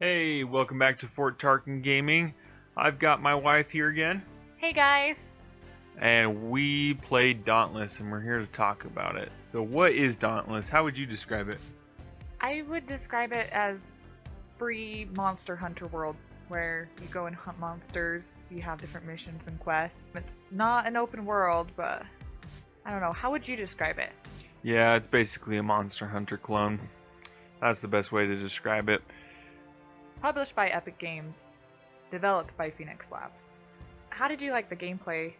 Hey, welcome back to Fort Tarkin Gaming. I've got my wife here again, Hey guys! and we played Dauntless, and we're here to talk about it. So, what is Dauntless? How would you describe it? I would describe it as free Monster Hunter world where you go and hunt monsters, you have different missions and quests. It's not an open world, but I don't know. How would you describe it? Yeah, it's basically a Monster Hunter clone. That's the best way to describe it. It's published by Epic Games, developed by Phoenix Labs. How did you like the gameplay?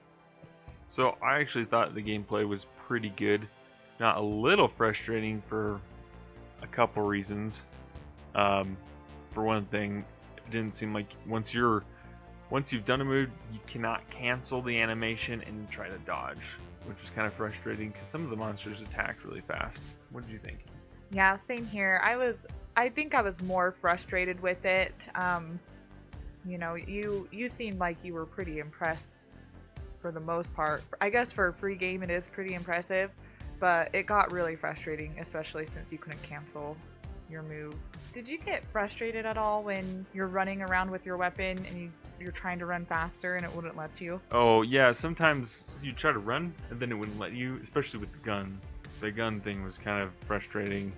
So, I actually thought the gameplay was pretty good. Not a little frustrating for a couple reasons. For one thing, it didn't seem like once you've done a move, you cannot cancel the animation and try to dodge, which was kind of frustrating because some of the monsters attacked really fast. What did you think? Yeah, same here. I think I was more frustrated with it. You seemed like you were pretty impressed for the most part. I guess for a free game it is pretty impressive, but it got really frustrating, especially since you couldn't cancel your move. Did you get frustrated at all when you're running around with your weapon and you're trying to run faster and it wouldn't let you? Oh yeah, sometimes you try to run and then it wouldn't let you, especially with the gun. The gun thing was kind of frustrating,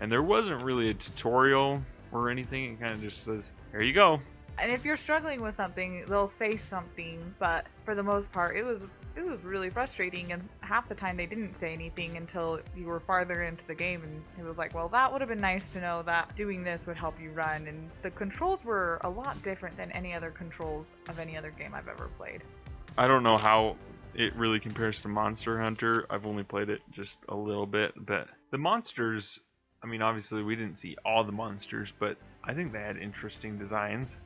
and there wasn't really a tutorial or anything. It kind of just says, "Here you go." And if you're struggling with something, they'll say something, but for the most part, it was really frustrating. And half the time, they didn't say anything until you were farther into the game, and it was like, well, that would have been nice to know that doing this would help you run. And the controls were a lot different than any other controls of any other game I've ever played. I don't know how it really compares to Monster Hunter. I've only played it just a little bit, but the monsters, I mean, obviously we didn't see all the monsters, but I think they had interesting designs.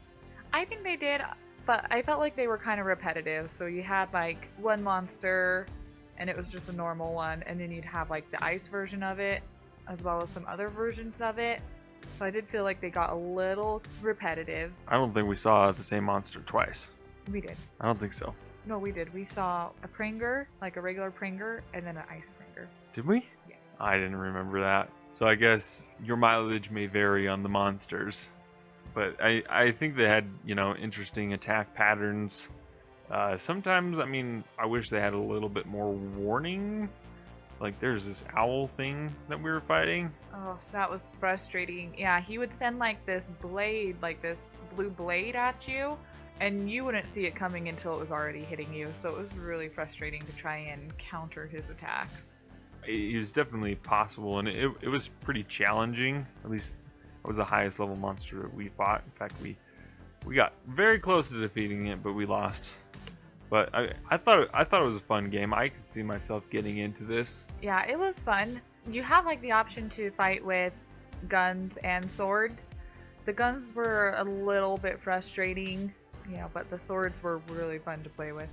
I think they did, but I felt like they were kind of repetitive. So you had like one monster, and it was just a normal one, and then you'd have like the ice version of it, as well as some other versions of it. So I did feel like they got a little repetitive. I don't think we saw the same monster twice. We did. I don't think so. No, we did. We saw a Pranger, like a regular Pranger, and then an ice Pranger. Did we? Yeah. I didn't remember that. So I guess your mileage may vary on the monsters. But I think they had, interesting attack patterns. Sometimes, I mean, I wish they had a little bit more warning. Like, there's this owl thing that we were fighting. Oh, that was frustrating. Yeah, he would send like this blade, like this blue blade at you, and you wouldn't see it coming until it was already hitting you. So it was really frustrating to try and counter his attacks. It was definitely possible, and it was pretty challenging. At least it was the highest level monster that we fought. In fact, we got very close to defeating it, but we lost. But I thought it was a fun game. I could see myself getting into this. Yeah, it was fun. You have like the option to fight with guns and swords. The guns were a little bit frustrating, but the swords were really fun to play with.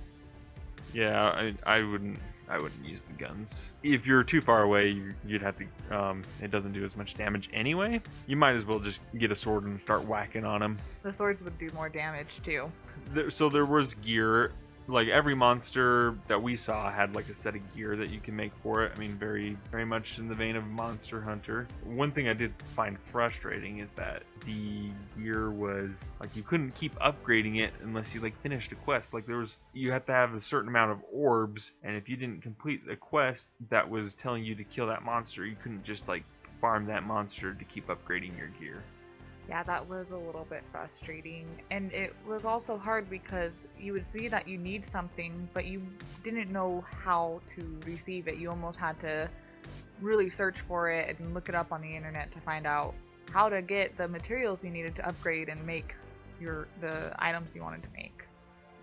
Yeah, I wouldn't use the guns. If you're too far away, you'd have to. It doesn't do as much damage anyway. You might as well just get a sword and start whacking on them. The swords would do more damage too. So there was gear. Like every monster that we saw had like a set of gear that you can make for it. I mean, very, very much in the vein of Monster Hunter. One thing I did find frustrating is that the gear was like you couldn't keep upgrading it unless you like finished a quest. Like you had to have a certain amount of orbs, and if you didn't complete the quest that was telling you to kill that monster, you couldn't just like farm that monster to keep upgrading your gear. Yeah, that was a little bit frustrating. And it was also hard because you would see that you need something, but you didn't know how to receive it. You almost had to really search for it and look it up on the internet to find out how to get the materials you needed to upgrade and make the items you wanted to make.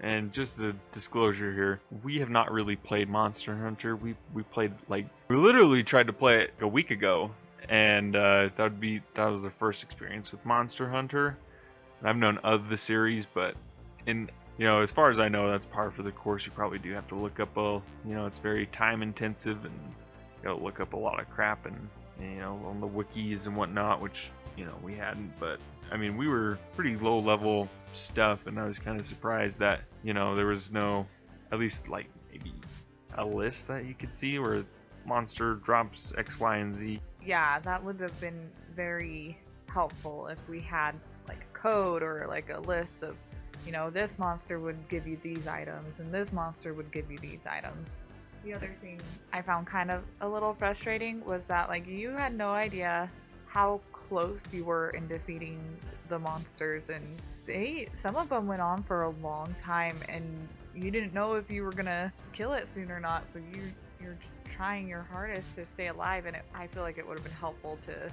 And just a disclosure here, we have not really played Monster Hunter. We literally tried to play it a week ago, and that was the first experience with Monster Hunter. I've known of the series, but as far as I know, that's par for the course. You probably do have to look up it's very time intensive, and look up a lot of crap and on the wikis and whatnot, which we hadn't. But I mean, we were pretty low level stuff, and I was kind of surprised that there was no, at least like maybe a list that you could see where monster drops X, Y, and Z. Yeah, that would have been very helpful if we had like code or like a list of, this monster would give you these items and this monster would give you these items. The other thing I found kind of a little frustrating was that like you had no idea how close you were in defeating the monsters, and some of them went on for a long time and you didn't know if you were gonna kill it soon or not, so you're just trying your hardest to stay alive, and I feel like it would have been helpful to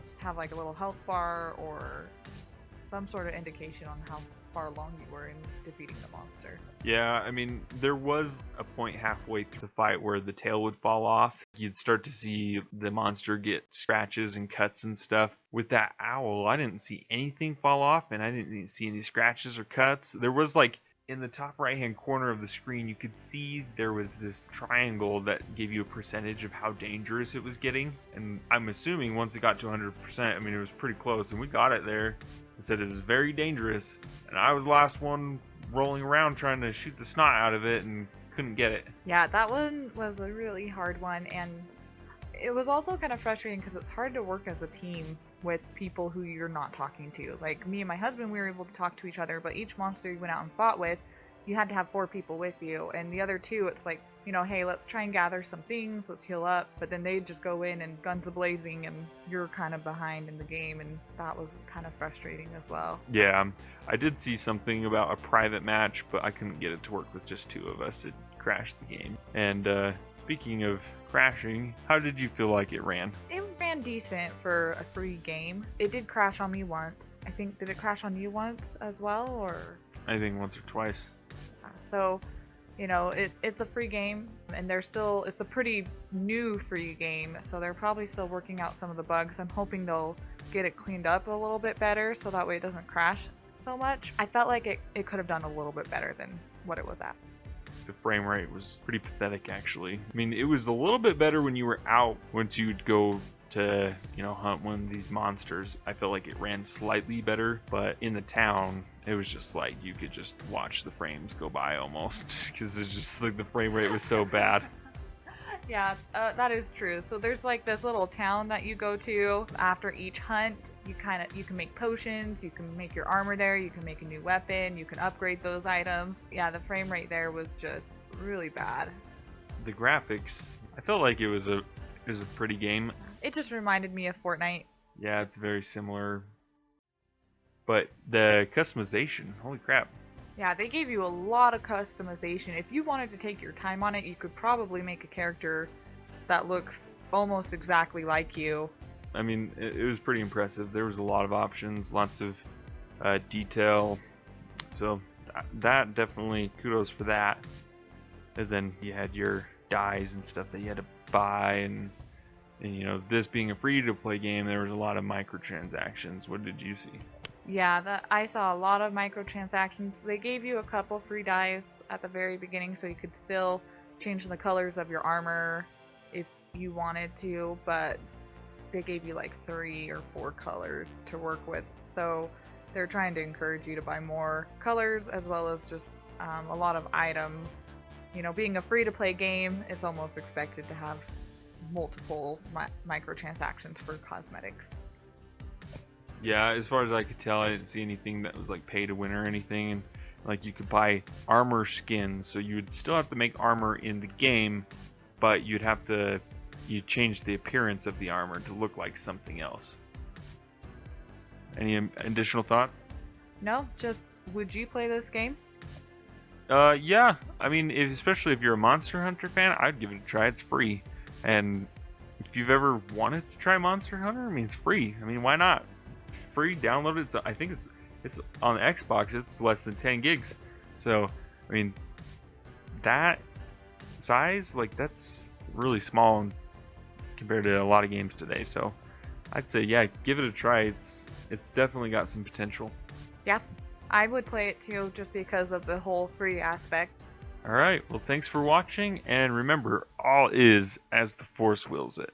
just have like a little health bar or just some sort of indication on how far along you were in defeating the monster. Yeah, I mean, there was a point halfway through the fight where the tail would fall off. You'd start to see the monster get scratches and cuts and stuff. With that owl, I didn't see anything fall off, and I didn't see any scratches or cuts. There was like, in the top right hand corner of the screen, you could see there was this triangle that gave you a percentage of how dangerous it was getting. And I'm assuming once it got to 100%, I mean, it was pretty close, and we got it there. It said it was very dangerous, and I was the last one rolling around trying to shoot the snot out of it and couldn't get it. Yeah, that one was a really hard one, and it was also kind of frustrating because it's hard to work as a team with people who you're not talking to. Like me and my husband, we were able to talk to each other, but each monster you went out and fought with, you had to have 4 people with you, and the other 2, it's like, hey, let's try and gather some things, let's heal up, but then they just go in and guns a-blazing, and you're kind of behind in the game, and that was kind of frustrating as well. Yeah, I did see something about a private match, but I couldn't get it to work with just 2 of us. It crashed the game. And speaking of crashing, how did you feel like it ran? It ran decent for a free game. It did crash on me once. I think, did it crash on you once as well, or? I think once or twice. So, it's a free game, and it's a pretty new free game, so they're probably still working out some of the bugs. I'm hoping they'll get it cleaned up a little bit better so that way it doesn't crash so much. I felt like it could have done a little bit better than what it was at. The frame rate was pretty pathetic, actually. I mean, it was a little bit better when you were out. Once you'd go to, hunt one of these monsters, I felt like it ran slightly better, but in the town, it was just like you could just watch the frames go by almost, because it's just like the frame rate was so bad. Yeah, that is true. So there's like this little town that you go to after each hunt. You can make potions, you can make your armor there, you can make a new weapon, you can upgrade those items. Yeah, the frame rate there was just really bad. The graphics, I felt like it was a pretty game. It just reminded me of Fortnite. Yeah, it's very similar. But the customization, holy crap. Yeah, they gave you a lot of customization. If you wanted to take your time on it, you could probably make a character that looks almost exactly like you. I mean, it was pretty impressive. There was a lot of options, lots of detail. So that definitely kudos for that. And then you had your dyes and stuff that you had to buy, and this being a free-to-play game, there was a lot of microtransactions. What did you see? Yeah, I saw a lot of microtransactions. They gave you a couple free dyes at the very beginning, so you could still change the colors of your armor if you wanted to, but they gave you like 3 or 4 colors to work with. So they're trying to encourage you to buy more colors, as well as just a lot of items. Being a free-to-play game, it's almost expected to have multiple microtransactions for cosmetics. Yeah, as far as I could tell, I didn't see anything that was like pay to win or anything. And like you could buy armor skins, so you would still have to make armor in the game, but you'd change the appearance of the armor to look like something else. Any additional thoughts? No, just would you play this game? Yeah. I mean, especially if you're a Monster Hunter fan, I'd give it a try. It's free, and if you've ever wanted to try Monster Hunter, I mean, it's free. I mean, why not? It's free. Download it. I think it's on the Xbox. It's less than 10 gigs. So, I mean, that size, like, that's really small compared to a lot of games today. So, I'd say, yeah, give it a try. It's definitely got some potential. Yeah, I would play it too, just because of the whole free aspect. All right. Well, thanks for watching, and remember, all is as the Force wills it.